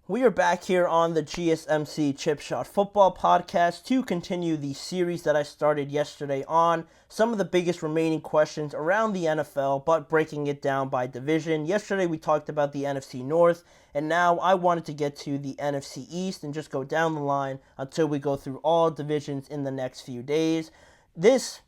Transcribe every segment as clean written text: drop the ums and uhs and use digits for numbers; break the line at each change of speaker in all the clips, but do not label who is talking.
We are back here on the GSMC Chip Shot Football Podcast to continue the series that I started yesterday on some of the biggest remaining questions around the NFL, but breaking it down by division. Yesterday we talked about the NFC North, and now I wanted to get to the NFC East and just go down the line until we go through all divisions in the next few days. This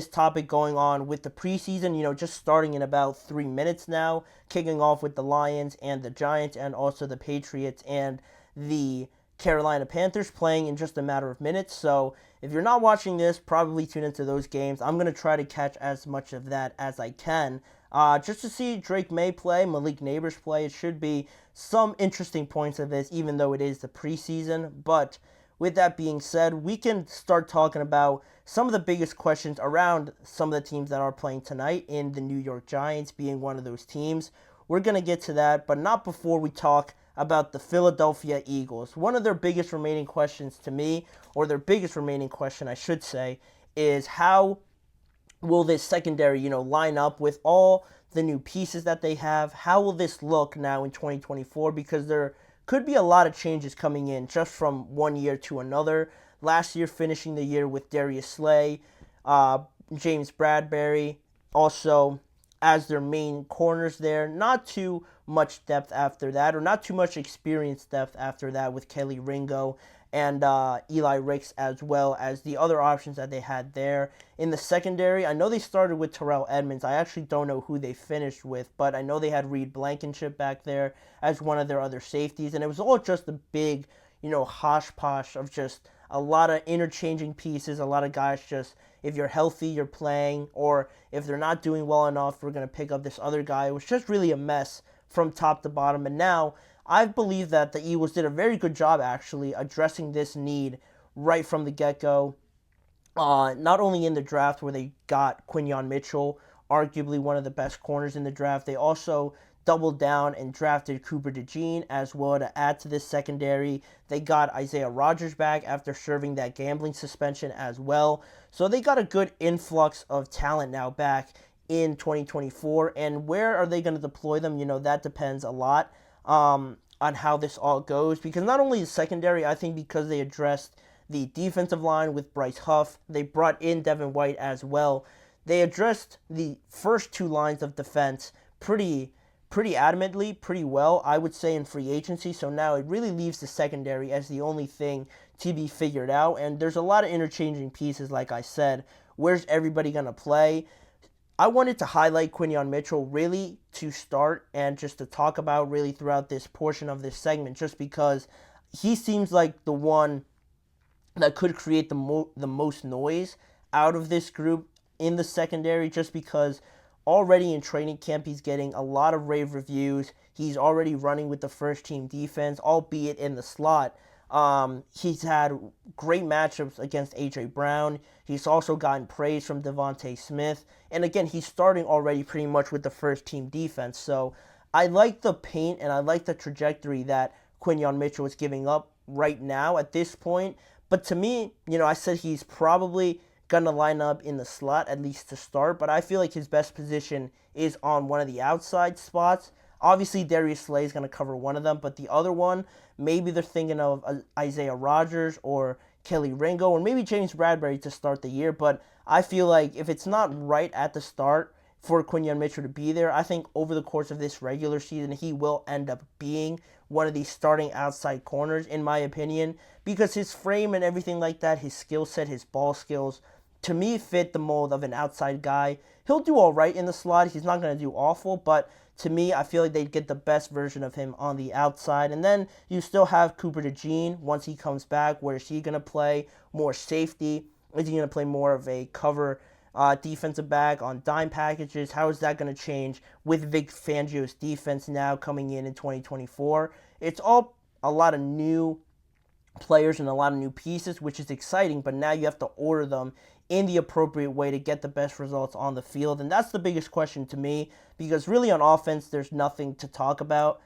topic going on with the preseason, just starting in about 3 minutes now, kicking off with the Lions and the Giants and also the Patriots and the Carolina Panthers playing in just a matter of minutes. So if you're not watching this, probably tune into those games. I'm going to try to catch as much of that as I can. Just to see Drake May play, Malik Neighbors play. It should be some interesting points of this, even though it is the preseason. But with that being said, we can start talking about some of the biggest questions around some of the teams that are playing tonight, in the New York Giants being one of those teams. We're going to get to that, but not before we talk about the Philadelphia Eagles. One of their biggest remaining questions to me, or their biggest remaining question, I should say, is how will this secondary, line up with all the new pieces that they have? How will this look now in 2024? Because there could be a lot of changes coming in just from one year to another. Last year, finishing the year with Darius Slay, James Bradbury, also as their main corners there. Not too much depth after that, or not too much experience depth after that with Kelly Ringo and Eli Ricks, as well as the other options that they had there. In the secondary, I know they started with Terrell Edmonds. I actually don't know who they finished with, but I know they had Reed Blankenship back there as one of their other safeties, and it was all just a big, hosh-posh of just a lot of interchanging pieces, a lot of guys just, if you're healthy, you're playing, or if they're not doing well enough, we're going to pick up this other guy. It was just really a mess from top to bottom, and now I believe that the Eagles did a very good job, actually, addressing this need right from the get-go. Not only in the draft where they got Quinyon Mitchell, arguably one of the best corners in the draft, they also doubled down and drafted Cooper DeJean as well to add to this secondary. They got Isaiah Rodgers back after serving that gambling suspension as well. So they got a good influx of talent now back in 2024. And where are they going to deploy them? That depends a lot on how this all goes. Because not only the secondary, I think because they addressed the defensive line with Bryce Huff, they brought in Devin White as well. They addressed the first two lines of defense pretty adamantly, pretty well, I would say, in free agency. So now it really leaves the secondary as the only thing to be figured out. And there's a lot of interchanging pieces, like I said. Where's everybody going to play? I wanted to highlight Quinyon Mitchell really to start and just to talk about really throughout this portion of this segment, just because he seems like the one that could create the most noise out of this group in the secondary, just because already in training camp, he's getting a lot of rave reviews. He's already running with the first team defense, albeit in the slot. He's had great matchups against A.J. Brown. He's also gotten praise from Devontae Smith. And again, he's starting already pretty much with the first team defense. So I like the paint and I like the trajectory that Quinyon Mitchell is giving up right now at this point. But to me, I said he's probably going to line up in the slot, at least to start, but I feel like his best position is on one of the outside spots. Obviously, Darius Slay is going to cover one of them, but the other one, maybe they're thinking of Isaiah Rodgers or Kelly Ringo, or maybe James Bradbury to start the year, but I feel like if it's not right at the start for Quinyon Mitchell to be there, I think over the course of this regular season, he will end up being one of these starting outside corners, in my opinion, because his frame and everything like that, his skill set, his ball skills, to me, fit the mold of an outside guy. He'll do all right in the slot. He's not going to do awful, but to me, I feel like they'd get the best version of him on the outside. And then you still have Cooper DeJean once he comes back. Where is he going to play? More safety? Is he going to play more of a cover defensive back on dime packages? How is that going to change with Vic Fangio's defense now coming in 2024? It's all a lot of new players and a lot of new pieces, which is exciting, but now you have to order them in the appropriate way to get the best results on the field. And that's the biggest question to me, because really on offense, there's nothing to talk about.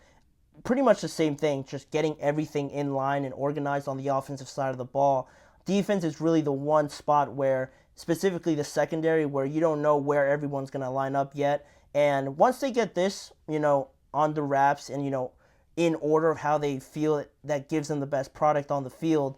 Pretty much the same thing, just getting everything in line and organized on the offensive side of the ball. Defense is really the one spot where, specifically the secondary, where you don't know where everyone's going to line up yet. And once they get this, on the wraps and, in order of how they feel that gives them the best product on the field,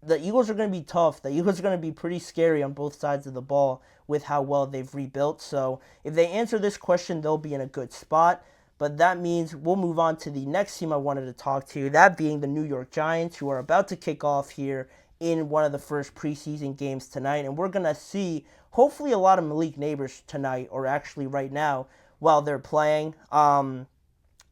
the Eagles are going to be tough. The Eagles are going to be pretty scary on both sides of the ball with how well they've rebuilt. So if they answer this question, they'll be in a good spot. But that means we'll move on to the next team I wanted to talk to, that being the New York Giants, who are about to kick off here in one of the first preseason games tonight. And we're going to see hopefully a lot of Malik Neighbors tonight, or actually right now while they're playing. I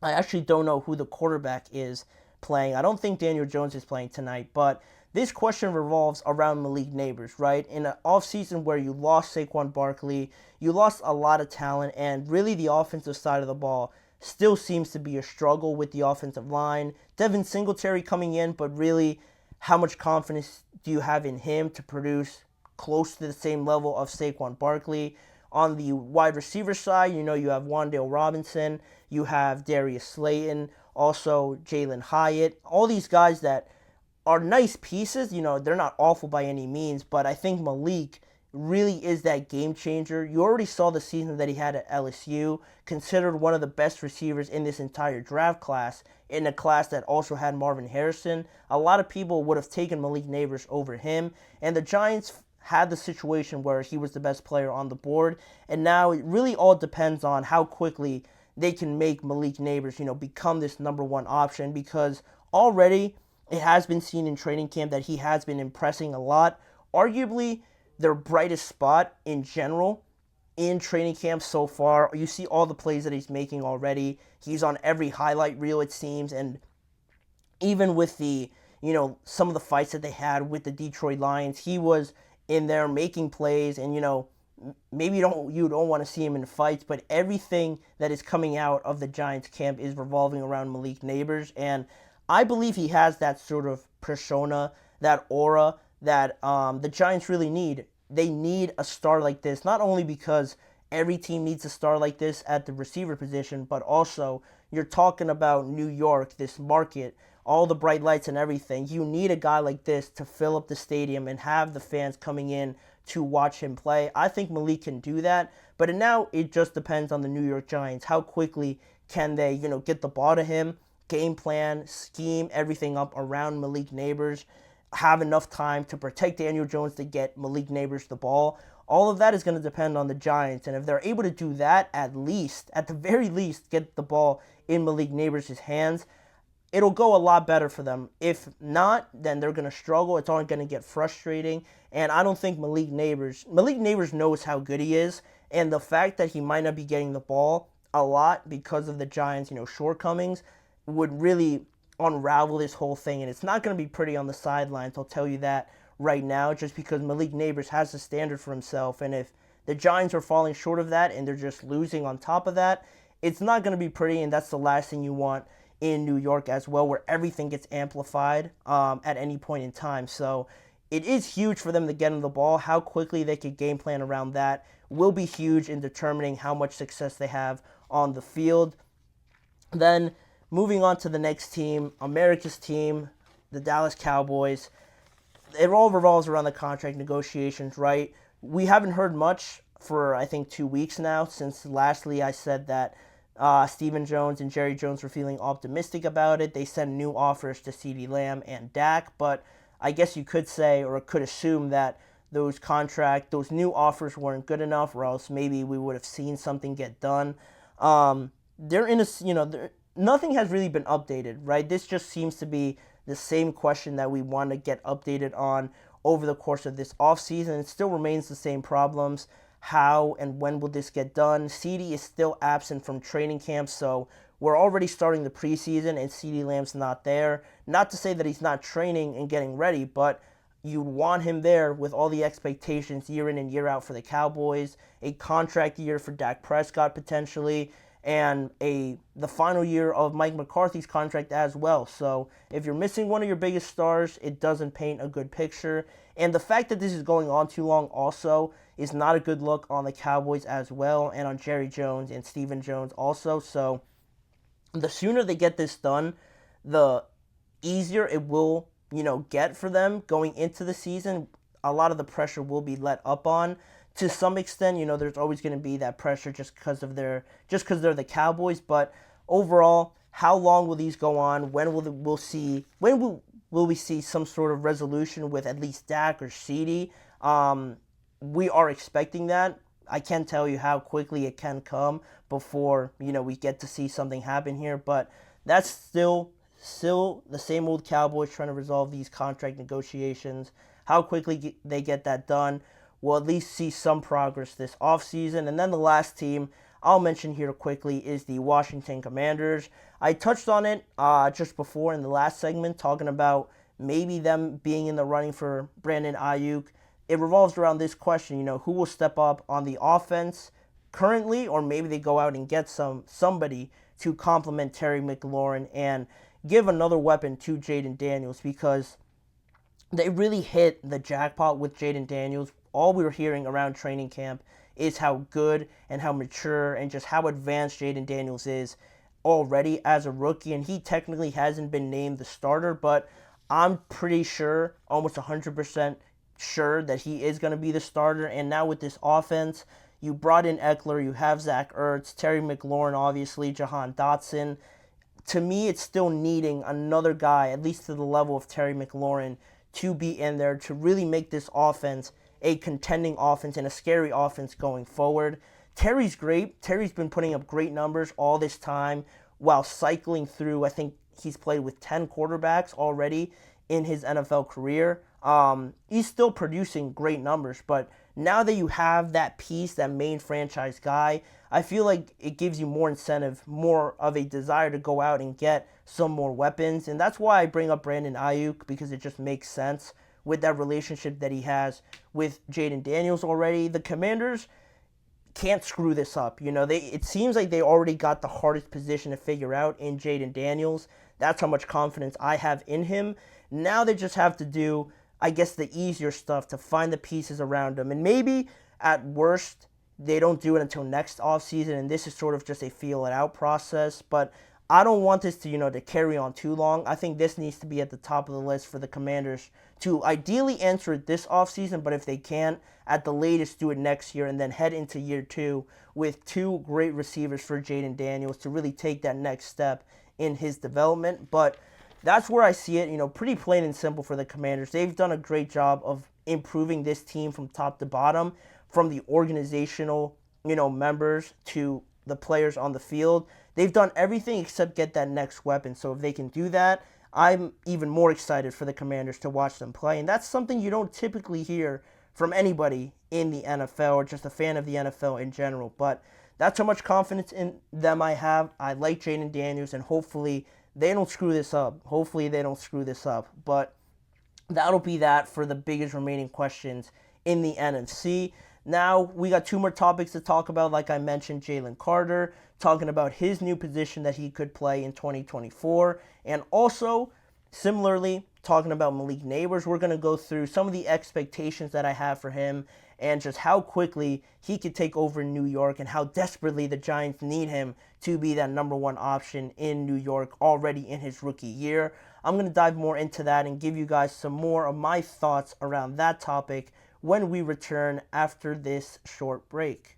actually don't know who the quarterback is playing. I don't think Daniel Jones is playing tonight, but this question revolves around Malik Neighbors, right? In an offseason where you lost Saquon Barkley, you lost a lot of talent, and really the offensive side of the ball still seems to be a struggle with the offensive line. Devin Singletary coming in, but really, how much confidence do you have in him to produce close to the same level of Saquon Barkley? On the wide receiver side, you have Wan'Dale Robinson, you have Darius Slayton, also Jalen Hyatt, all these guys that are nice pieces. They're not awful by any means, but I think Malik really is that game changer. You already saw the season that he had at LSU, considered one of the best receivers in this entire draft class, in a class that also had Marvin Harrison. A lot of people would have taken Malik Neighbors over him, and the Giants had the situation where he was the best player on the board, and now it really all depends on how quickly they can make Malik Neighbors, become this number one option, because already it has been seen in training camp that he has been impressing a lot. Arguably, their brightest spot in general in training camp so far. You see all the plays that he's making already. He's on every highlight reel, it seems, and even with the, some of the fights that they had with the Detroit Lions, he was in there making plays, and, maybe you don't want to see him in fights, but everything that is coming out of the Giants camp is revolving around Malik Neighbors, and I believe he has that sort of persona, that aura that the Giants really need. They need a star like this, not only because every team needs a star like this at the receiver position, but also you're talking about New York, this market, all the bright lights and everything. You need a guy like this to fill up the stadium and have the fans coming in to watch him play. I think Malik can do that, but now it just depends on the New York Giants. How quickly can they, get the ball to him, game plan, scheme everything up around Malik Neighbors, have enough time to protect Daniel Jones to get Malik Neighbors the ball. All of that is going to depend on the Giants, and if they're able to do that, at the very least, get the ball in Malik Neighbors' hands, it'll go a lot better for them. If not, then they're going to struggle. It's only going to get frustrating, and I don't think Malik Neighbors knows how good he is, and the fact that he might not be getting the ball a lot because of the Giants, shortcomings, would really unravel this whole thing, and it's not going to be pretty on the sidelines, I'll tell you that right now, just because Malik Neighbors has a standard for himself, and if the Giants are falling short of that and they're just losing on top of that, it's not going to be pretty, and that's the last thing you want in New York as well, where everything gets amplified at any point in time. So it is huge for them to get him the ball. How quickly they could game plan around that will be huge in determining how much success they have on the field. Then moving on to the next team, America's team, the Dallas Cowboys. It all revolves around the contract negotiations, right? We haven't heard much for, I think, 2 weeks now, since lastly I said that Stephen Jones and Jerry Jones were feeling optimistic about it. They sent new offers to CeeDee Lamb and Dak, but I guess you could say, or could assume, that those new offers weren't good enough, or else maybe we would have seen something get done. Nothing has really been updated, right? This just seems to be the same question that we want to get updated on over the course of this offseason. It still remains the same problems. How and when will this get done? CeeDee is still absent from training camp, so we're already starting the preseason and CeeDee Lamb's not there. Not to say that he's not training and getting ready, but you want him there with all the expectations year in and year out for the Cowboys, a contract year for Dak Prescott potentially, and the final year of Mike McCarthy's contract as well. So if you're missing one of your biggest stars, it doesn't paint a good picture. And the fact that this is going on too long also is not a good look on the Cowboys as well, and on Jerry Jones and Stephen Jones also. So the sooner they get this done, the easier it will, get for them going into the season. A lot of the pressure will be let up on. To some extent, there's always going to be that pressure just because they're the Cowboys. But overall, How long will these go on? When will we see some sort of resolution with at least Dak or CD? We are expecting that. I can't tell you how quickly it can come before we get to see something happen here, but that's still the same old Cowboys trying to resolve these contract negotiations. How quickly they get that done, we'll at least see some progress this offseason. And then the last team I'll mention here quickly is the Washington Commanders. I touched on it just before in the last segment, talking about maybe them being in the running for Brandon Ayuk. It revolves around this question, who will step up on the offense currently, or maybe they go out and get somebody to complement Terry McLaurin and give another weapon to Jaden Daniels, because they really hit the jackpot with Jaden Daniels. All we were hearing around training camp is how good and how mature and just how advanced Jaden Daniels is already as a rookie. And he technically hasn't been named the starter, but I'm pretty sure, almost 100% sure, that he is going to be the starter. And now with this offense, you brought in Eckler, you have Zach Ertz, Terry McLaurin, obviously, Jahan Dotson. To me, it's still needing another guy, at least to the level of Terry McLaurin, to be in there to really make this offense a contending offense and a scary offense going forward. Terry's great. Terry's been putting up great numbers all this time while cycling through, I think he's played with 10 quarterbacks already in his NFL career. He's still producing great numbers, but now that you have that piece, that main franchise guy, I feel like it gives you more incentive, more of a desire to go out and get some more weapons. And that's why I bring up Brandon Ayuk, because it just makes sense with that relationship that he has with Jaden Daniels already. The Commanders can't screw this up. It seems like they already got the hardest position to figure out in Jaden Daniels. That's how much confidence I have in him. Now they just have to do, I guess, the easier stuff to find the pieces around him. And maybe at worst, they don't do it until next offseason, and this is sort of just a feel it out process. But I don't want this to carry on too long. I think this needs to be at the top of the list for the Commanders to ideally answer it this offseason, but if they can't, at the latest do it next year and then head into year 2 with 2 great receivers for Jaden Daniels to really take that next step in his development. But that's where I see it, pretty plain and simple for the Commanders. They've done a great job of improving this team from top to bottom, from the organizational, members to the players on the field. They've done everything except get that next weapon. So if they can do that, I'm even more excited for the Commanders to watch them play. And that's something you don't typically hear from anybody in the NFL or just a fan of the NFL in general. But that's how much confidence in them I have. I like Jaden Daniels, and hopefully they don't screw this up. But that'll be that for the biggest remaining questions in the NFC. Now, we got 2 more topics to talk about. Like I mentioned, Jalen Carter, talking about his new position that he could play in 2024. And also, similarly, talking about Malik Neighbors. We're going to go through some of the expectations that I have for him and just how quickly he could take over in New York and how desperately the Giants need him to be that number 1 option in New York already in his rookie year. I'm going to dive more into that and give you guys some more of my thoughts around that topic when we return after this short break.